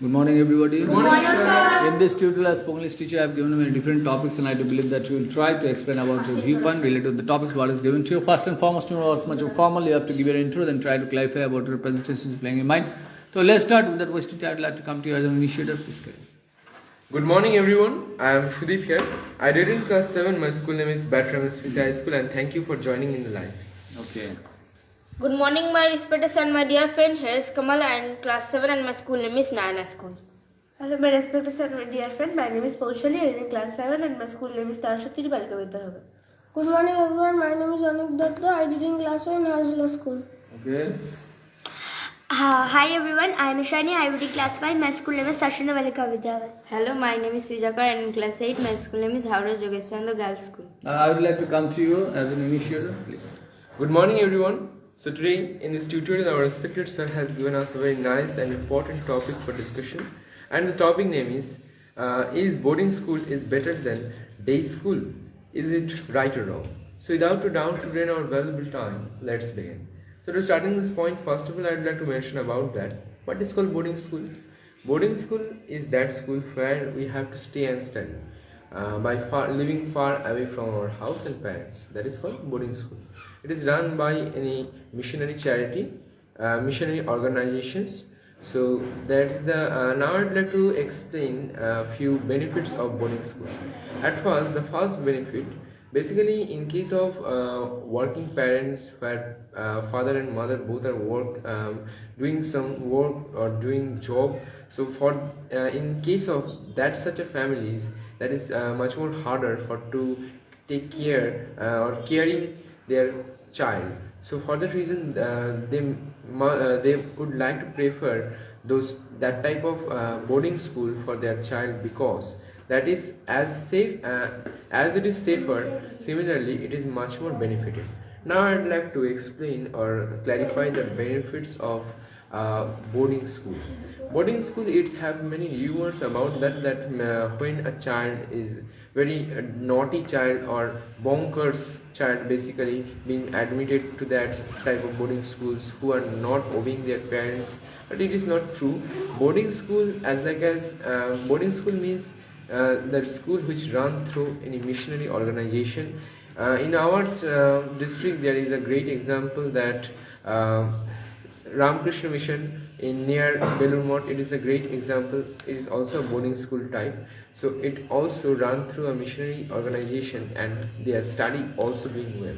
Good morning, everybody. Good morning, sir. In this tutorial, as English teacher, I have given you different topics, and I do believe that you will try to explain about your viewpoint related to the topics what is given to you. First and foremost, as much of formal, you have to give your intro, then try to clarify about your presentations playing in mind. So let's start with that question. I would like to come to you as an initiator. Please carry. Good morning, everyone. I am Shudip here. I read in class 7. My school name is Batram SPC High School, and thank you for joining in the live. Okay. Good morning, my respected son, my dear friend. Here is Kamal. I am in class 7 and my school name is Nayana School. Hello, my respected sir, my dear friend. My name is Paushali. I am in class 7 and my school name is Tarshati Belgachia. Good morning, everyone. My name is Anik Datta. I did in class 1 in Howrah School. Okay. Hi everyone, I am Ishani. I would in class 5. My school name is Sashina Belgachia. Hello, my name is Rijakar and in class 8. My school name is Howrah Jogeshwar Girls School. I would like to come to you as an initiator. Please. Good morning, everyone. So today in this tutorial, our respected sir has given us a very nice and important topic for discussion, and the topic name is boarding school is better than day school? Is it right or wrong? So without a doubt, to drain our valuable time, let's begin. So to starting this point, first of all, I'd like to mention about that what is called boarding school. Boarding school is that school where we have to stay and study by living far away from our house and parents. That is called boarding school. It is run by any missionary charity, missionary organizations. So that is the now I'd like to explain a few benefits of boarding school. At first, the first benefit, basically in case of working parents where father and mother both are doing some work or doing job. So for in case of that such a families, that is much more harder for to take care or caring their child. So for that reason, they would like to prefer that type of boarding school for their child, because that is as safe as it is safer. Similarly, it is much more beneficial. Now I'd like to explain or clarify the benefits of boarding school. Boarding school, it have many rumors about that when a child is very naughty child or bonkers child, basically being admitted to that type of boarding schools who are not obeying their parents, but it is not true. Boarding school boarding school means the school which run through any missionary organization. In our district, there is a great example that Ramakrishna Mission in near Belur. It is a great example. It is also a boarding school type. So it also run through a missionary organization, and their study also doing well.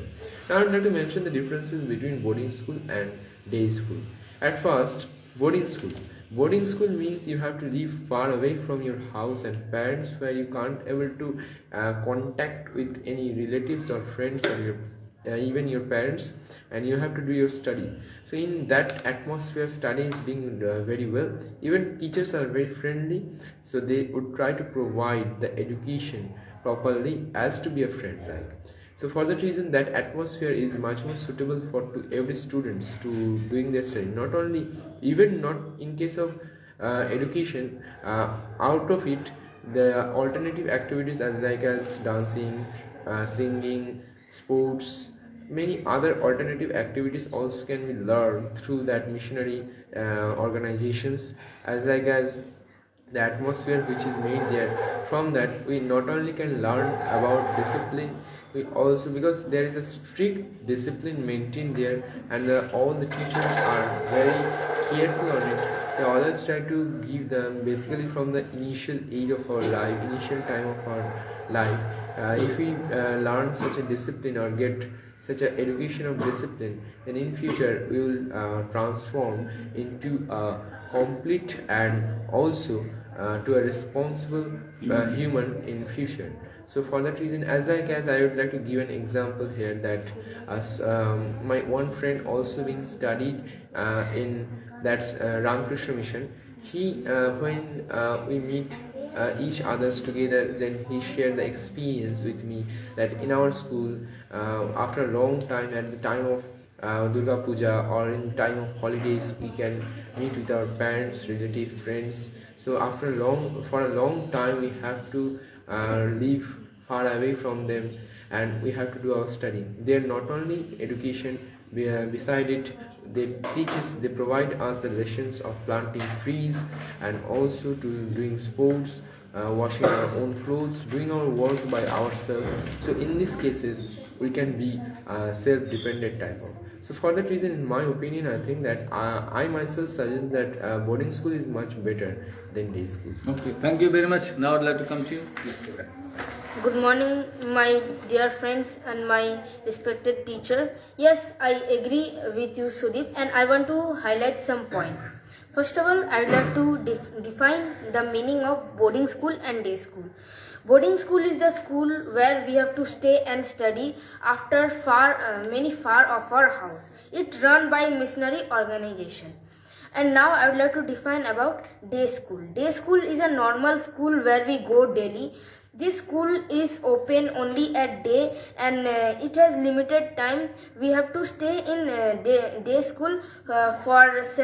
Now I'd like to mention the differences between boarding school and day school. At first, boarding school. Boarding school means you have to live far away from your house and parents, where you can't able to contact with any relatives or friends or even your parents, and you have to do your study. So in that atmosphere, study is being very well. Even teachers are very friendly, so they would try to provide the education properly as to be a friend like. So for that reason, that atmosphere is much more suitable to every students to doing their study. Not only, even not in case of education, out of it, the alternative activities as dancing, singing, sports, many other alternative activities also can be learned through that missionary organizations, as the atmosphere which is made there. From that, we not only can learn about discipline, we also, because there is a strict discipline maintained there, and all the teachers are very careful on it. They always try to give them, basically from the initial age of our life, initial time of our life, if we learn such a discipline or get such an education of discipline, then in future we will transform into a complete and also to a responsible human in future. So for that reason, I would like to give an example here that my one friend also being studied in that Ramakrishna Mission. He when we meet each others together, then he shared the experience with me that in our school, after a long time, at the time of Durga Puja or in time of holidays, we can meet with our parents, relatives, friends. So for a long time, we have to live far away from them, and we have to do our study. There not only education, Beside it, they provide us the lessons of planting trees and also to doing sports, washing our own clothes, doing our work by ourselves. So in these cases, we can be self-dependent type of. So for that reason, in my opinion, I think that I myself suggest that boarding school is much better than day school. Okay, thank you very much. Now I'd like to come to you. Please go ahead. Good morning, my dear friends and my respected teacher. Yes, I agree with you, Sudeep, and I want to highlight some points. First of all, I'd like to define the meaning of boarding school and day school. Boarding school is the school where we have to stay and study after many far of our house. It's run by missionary organization. And now I would like to define about day school. Day school is a normal school where we go daily. This school is open only at day and it has limited time. We have to stay in day school for 6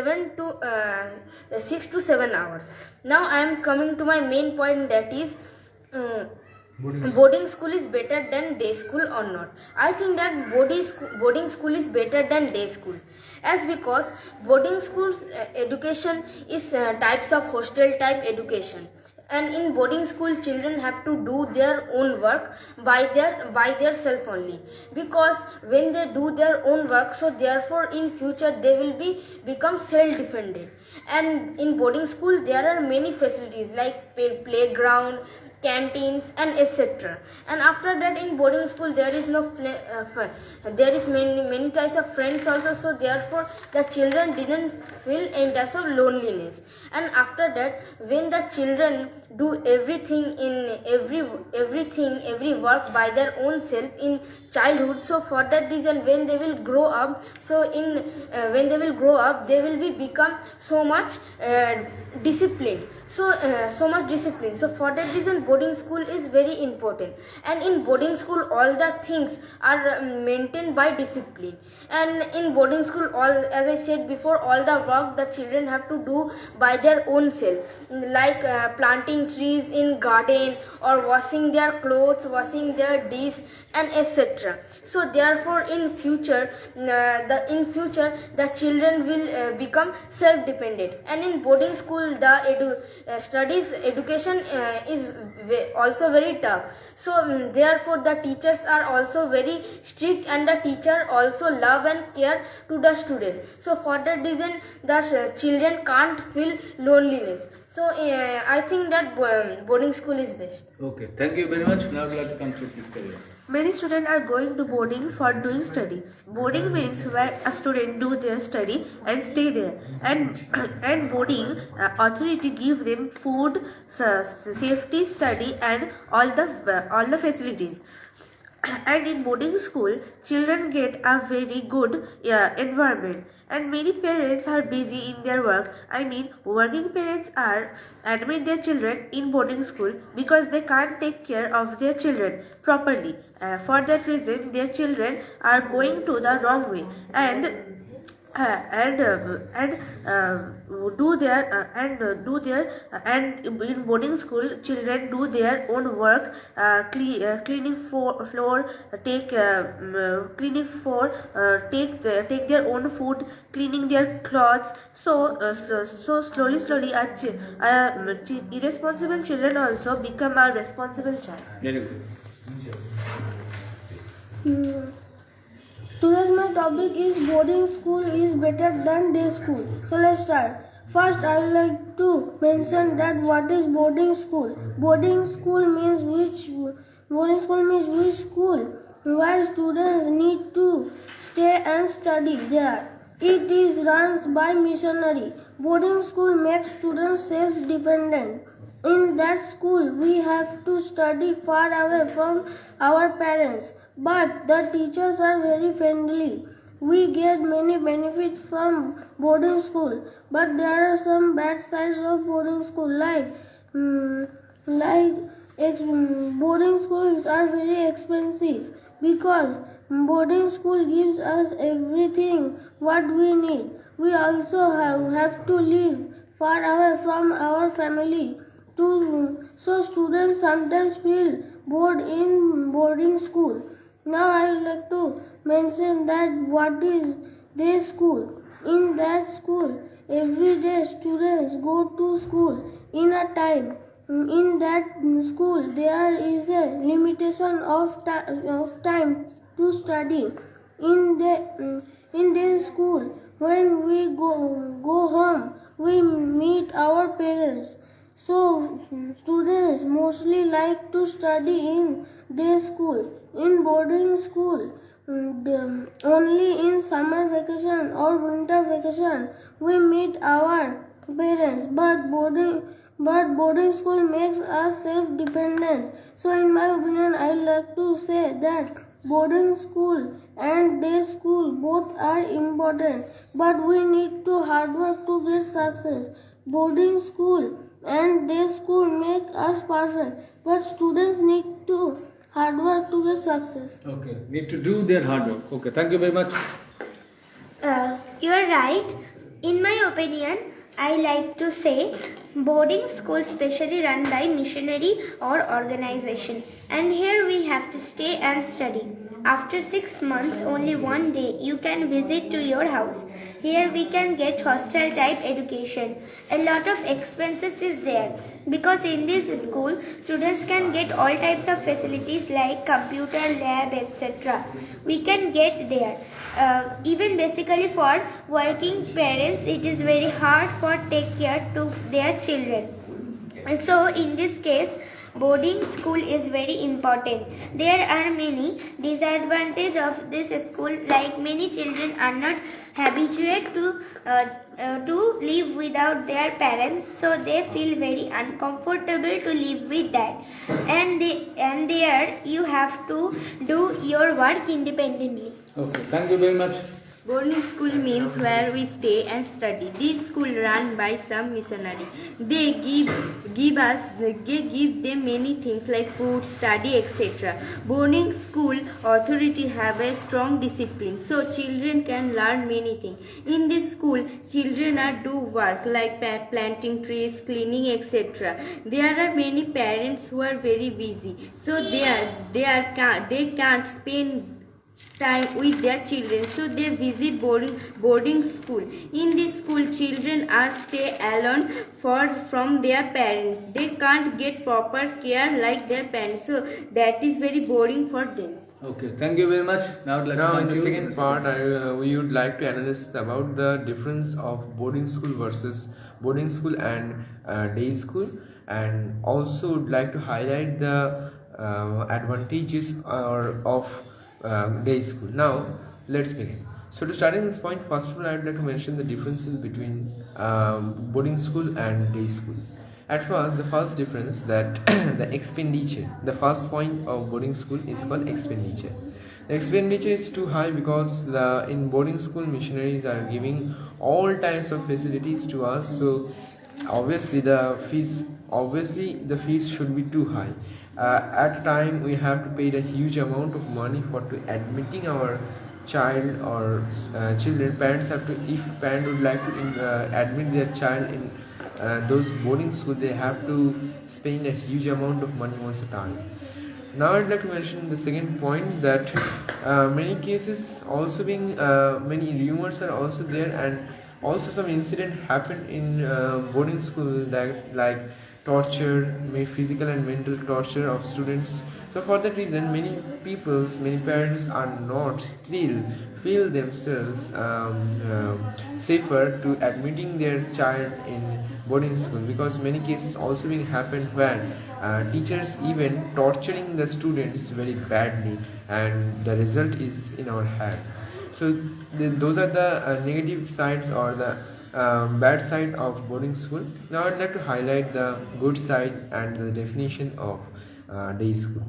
to 7 hours. Now I am coming to my main point, that is boarding school is better than day school or not. I think that boarding school is better than day school, as because boarding school's education is types of hostel type education, and in boarding school children have to do their own work by their self only, because when they do their own work, so therefore in future they will become self dependent. And in boarding school there are many facilities like playground, canteens and etc. And after that in boarding school there is no there is many types of friends also, so therefore the children didn't feel any types of loneliness. And after that, when the children do everything every work by their own self in childhood, so for that reason when they will grow up, when they will grow up they will become so much disciplined, so for that reason boarding school is very important. And in boarding school all the things are maintained by discipline, and in boarding school, all, as I said before, all the work the children have to do by their own self, like planting trees in garden or washing their clothes, washing their dish and etc. So therefore in future the children will become self dependent. And in boarding school the education is also very tough, so therefore the teachers are also very strict and the teacher also love and care to the student. So for that reason the children can't feel loneliness. So I think that boarding school is best. Okay, thank you very much. Now I'd like to come to this career. Many students are going to boarding for doing study. Boarding means where a student do their study and stay there. And boarding authority give them food, safety, study and all the facilities. And in boarding school, children get a very good environment. And many parents are busy in their work. I mean, working parents are admit their children in boarding school because they can't take care of their children properly. For that reason, their children are going to the wrong way and in boarding school children do their own work, cleaning floor, take their own food, cleaning their clothes. So slowly irresponsible children also become a responsible child. Very good. Today's my topic is boarding school is better than day school. So let's start. First, I would like to mention that what is boarding school. Boarding school means which school where students need to stay and study there. It is run by missionary. Boarding school makes students self-dependent. In that school, we have to study far away from our parents, but the teachers are very friendly. We get many benefits from boarding school, but there are some bad sides of boarding school, boarding schools are very expensive because boarding school gives us everything what we need. We also have to live far away from our family. So students sometimes feel bored in boarding school. Now I would like to mention that what is their school. In that school, every day students go to school in a time. In that school, there is a limitation of time to study. In the school, when we go home, we meet our parents. So students mostly like to study in day school. In boarding school, only in summer vacation or winter vacation we meet our parents. But boarding school makes us self-dependent. So in my opinion, I like to say that boarding school and day school both are important, but we need to hard work to get success. Boarding school and day school make us perfect, but students need to hard work to get success. Okay, need to do their hard work. Okay, thank you very much. You are right. In my opinion, I like to say boarding school specially run by missionary or organization, and here we have to stay and study. After 6 months, only one day you can visit to your house. Here we can get hostel type education. A lot of expenses is there because in this school students can get all types of facilities like computer lab, etc. We can get there. Even basically for working parents, it is very hard for take care to their children. And so in this case, boarding school is very important. There are many disadvantages of this school, like many children are not habituated to live without their parents, so they feel very uncomfortable to live with that. And there you have to do your work independently. Okay, thank you very much. Boarding school means where we stay and study. This school run by some missionary. They give them many things like food, study, etc. Boarding school authority have a strong discipline, so children can learn many things. In this school, children are do work like planting trees, cleaning, etc. There are many parents who are very busy, so they can't spend time with their children, so they visit boarding school. In this school, children are stay alone from their parents. They can't get proper care like their parents, so that is very boring for them. Okay, thank you very much. Now I'd like to In the continue. second part, we would like to analyze about the difference of boarding school versus boarding school and day school, and also would like to highlight the advantages of day school. Now, let's begin. So, to start in this point, first of all, I would like to mention the differences between boarding school and day school. At first, the first difference that the expenditure. The first point of boarding school is called expenditure. The expenditure is too high because in boarding school missionaries are giving all types of facilities to us. So obviously the fees should be too high. At a time we have to pay a huge amount of money for admitting our child or children. Parents have to, if parent would like to admit their child in those boarding schools, they have to spend a huge amount of money once a time. Now I'd like to mention the second point that many cases also being many rumors are also there, and also some incident happened in boarding school that like torture, physical and mental torture of students. So for that reason, many parents are not still feel themselves safer to admitting their child in boarding school, because many cases also being happened where teachers even torturing the students very badly, and the result is in our hand. So those are the negative sides or the bad side of boarding school. Now I'd like to highlight the good side and the definition of day school.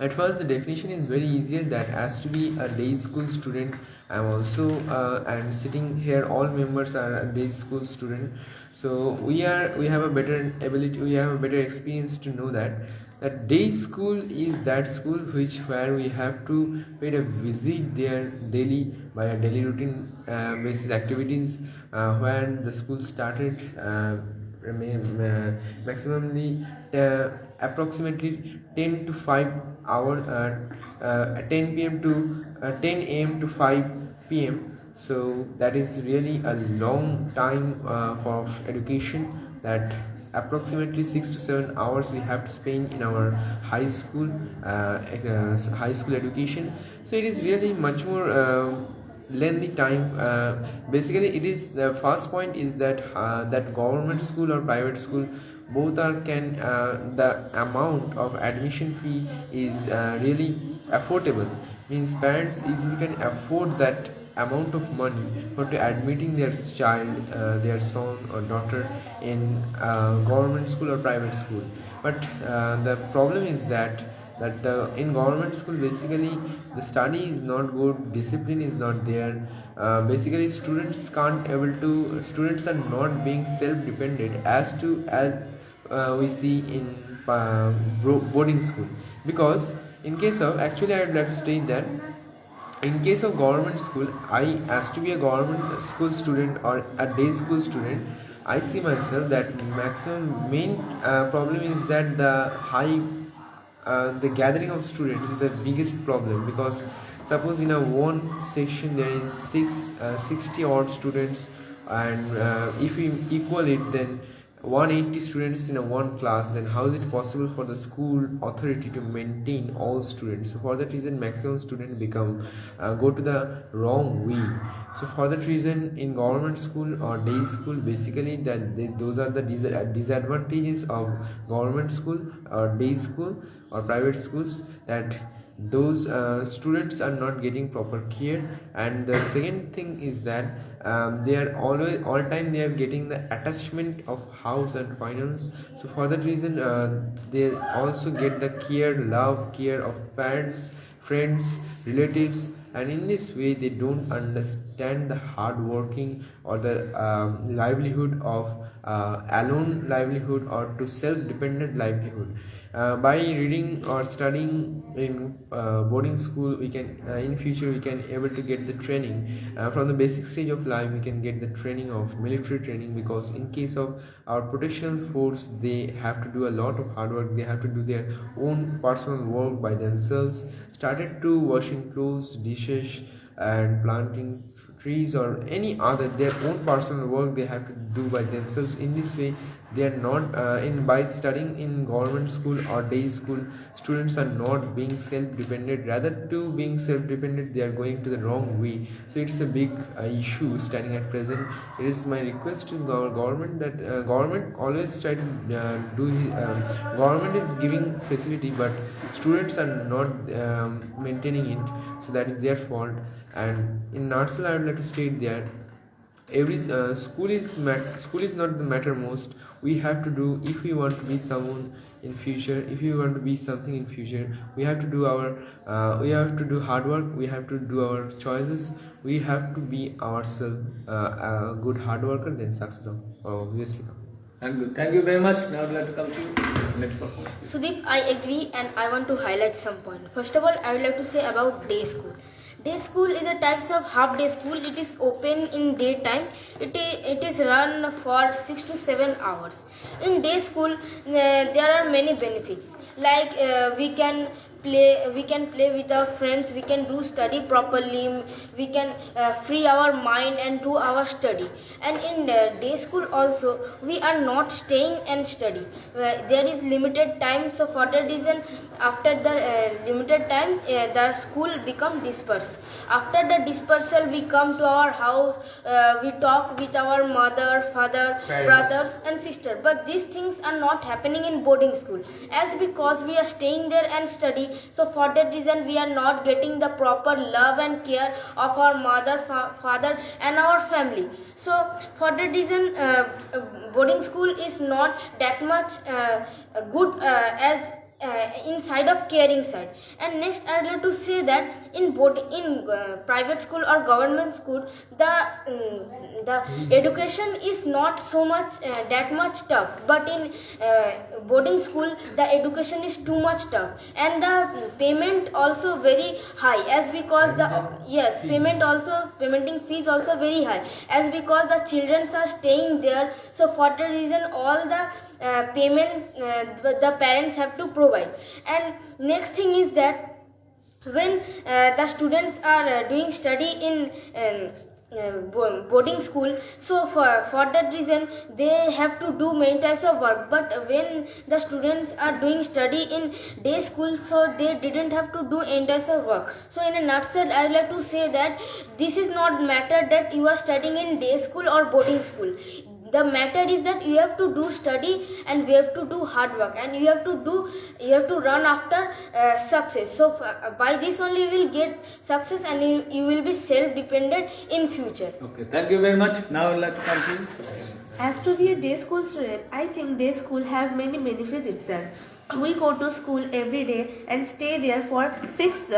At first, the definition is very easier, that as to be a day school student. I'm sitting here, all members are a day school student, so we have a better ability, we have a better experience to know that day school is that school where we have to pay a visit there daily by a daily routine basis activities when the school started maximally approximately 10 to 5 hours, 10 p.m. to 10 a.m. to 5 p.m. So that is really a long time for education, that approximately 6 to 7 hours we have to spend in our high school education. So it is really much more lengthy time. Basically, it is the first point is that that government school or private school, both are can the amount of admission fee is really affordable. Means parents easily can afford that amount of money for to admitting their child, their son or daughter in government school or private school. But the problem is that the in government school, basically the study is not good, discipline is not there. Basically students are not being self dependent as we see in boarding school. Because in case of, actually I would like to state that in case of government school, I, as to be a government school student or a day school student, I see myself that maximum main problem is that the gathering of students is the biggest problem. Because suppose in a one section there is 60 odd students, and if we equal it, then 180 students in a one class, then how is it possible for the school authority to maintain all students? So for that reason, maximum students become go to the wrong way. So for that reason, in government school or day school, basically those are the disadvantages of government school or day school or private schools, that those students are not getting proper care. And the second thing is that they are all time they are getting the attachment of house and finance. So for that reason, they also get the care of parents, friends, relatives, and in this way they don't understand the hard working or the livelihood of alone livelihood or to self dependent livelihood. By reading or studying in boarding school, we can in future we can able to get the training from the basic stage of life. We can get the training of military training, because in case of our protection force, they have to do a lot of hard work. They have to do their own personal work by themselves, started to washing clothes, dishes, and planting trees, or any other their own personal work they have to do by themselves. In this way, they are not by studying in government school or day school, students are not being self-dependent. Rather to being self-dependent, they are going to the wrong way. So it's a big issue standing at present. It is my request to our government that government always try to government is giving facility, but students are not maintaining it. So that is their fault. And in nutshell, I would like to state that every school is not the matter most. We have to do, if we want to be someone in future, if we want to be something in future, we have to do our we have to do hard work, we have to do our choices, we have to be ourselves a good hard worker, then success obviously come. Thank you very much. Now I'd like to come to you. Next performance. Sudeep, I agree, and I want to highlight some point. First of all, I would like to say about day school. Day school is a types of half day school. It is open in daytime. It is run for 6 to 7 hours. In day school, there are many benefits. Like we can play with our friends, we can do study properly, we can free our mind and do our study. And in day school also, we are not staying and study. There is limited time, so for that reason, after the limited time, the school become dispersed. After the dispersal, we come to our house, we talk with our mother, father, Parents, brothers and sister. But these things are not happening in boarding school, as because we are staying there and study. So for that reason, we are not getting the proper love and care of our mother, father and our family. So for that reason, boarding school is not that much good as inside of caring side. And next I'd like to say that in private school or government school, the education is not so much that much tough, but in boarding school the education is too much tough, and the payment also very high, as because paymenting fees also very high, as because the children are staying there. So for the reason all the payment the parents have to provide. And next thing is that when the students are doing study in boarding school, so for that reason they have to do many types of work. But when the students are doing study in day school, so they didn't have to do any types of work. So in a nutshell, I would like to say that this is not matter that you are studying in day school or boarding school. The matter is that you have to do study, and you have to do hard work, and you have to run after success. So by this only you will get success, and you will be self-dependent in future. Okay, thank you very much. Now I would like to continue. As to be a day school student, I think day school have many benefits itself. We go to school every day and stay there for 6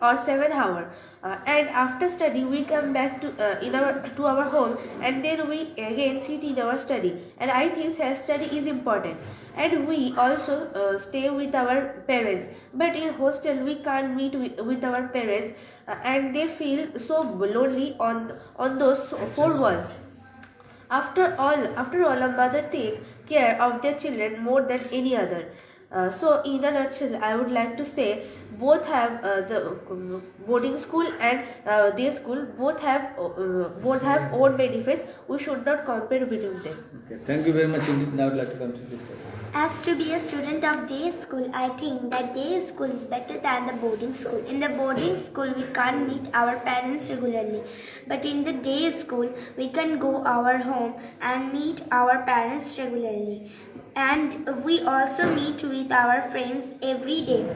or 7 hours. And after study, we come back to our home, and then we again sit in our study. And I think self-study is important. And we also stay with our parents. But in hostel, we can't meet with our parents, and they feel so lonely on those 4 walls. After all, a mother takes care of their children more than any other. So, in a nutshell, I would like to say both have the boarding school and day school both have own benefits. We should not compare between them. Okay, thank you very much indeed. Now I would like to come to this question. As to be a student of day school, I think that day school is better than the boarding school. In the boarding school, we can't meet our parents regularly. But in the day school, we can go our home and meet our parents regularly. And we also meet with our friends every day.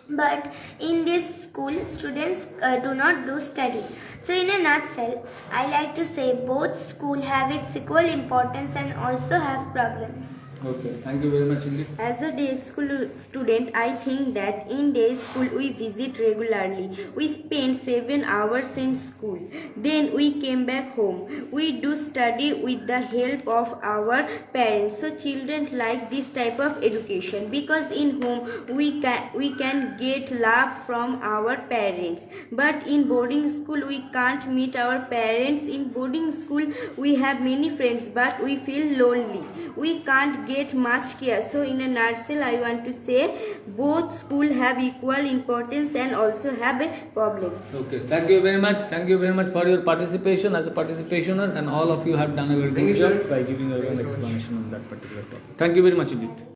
But in this school, students do not do study. So in a nutshell, I like to say both school have its equal importance and also have problems. Okay, thank you very much indeed. As a day school student, I think that in day school we visit regularly. We spend 7 hours in school. Then we came back home. We do study with the help of our parents. So children like this type of education, because in home we can get love from our parents. But in boarding school we can't meet our parents. In boarding school we have many friends, but we feel lonely. We can't get much care. So in a nutshell, I want to say both school have equal importance and also have problems. Okay, thank you very much. Thank you very much for your participation as a participationer, and all of you have done a very good job by giving your own explanation on that particular topic. Thank you very much indeed.